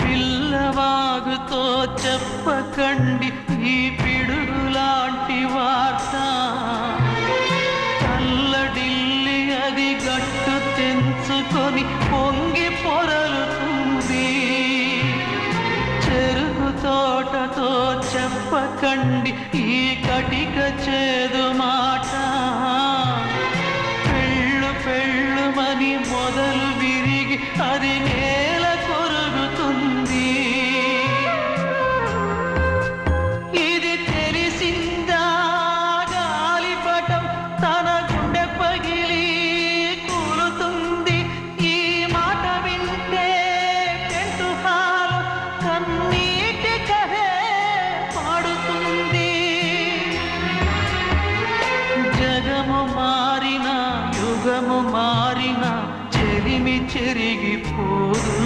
పిల్లవాగుతో చెప్పకండి ఈ పిడుగులాంటి వార్త, కల్లడిల్లి అది గట్టు తెంచుకొని పొంగి పొరలుతుంది. చెరుకు తోటతో చెప్పకండి ఈ కటిక చేదు మాట, పెళ్ళు పెళ్ళుమని మొదలు విరిగి అది నేల కొరుగుతుంది. ఇది తెలిసిందా గాలిపటం తన గుండె పగిలి కూలుతుంది. ఈ మాట వింటే టెంటు హాలు కన్నీటి కహే పాడుతుంది. జగము మారిన యుగము మారిన చెలిమి చెరిగిపోదు.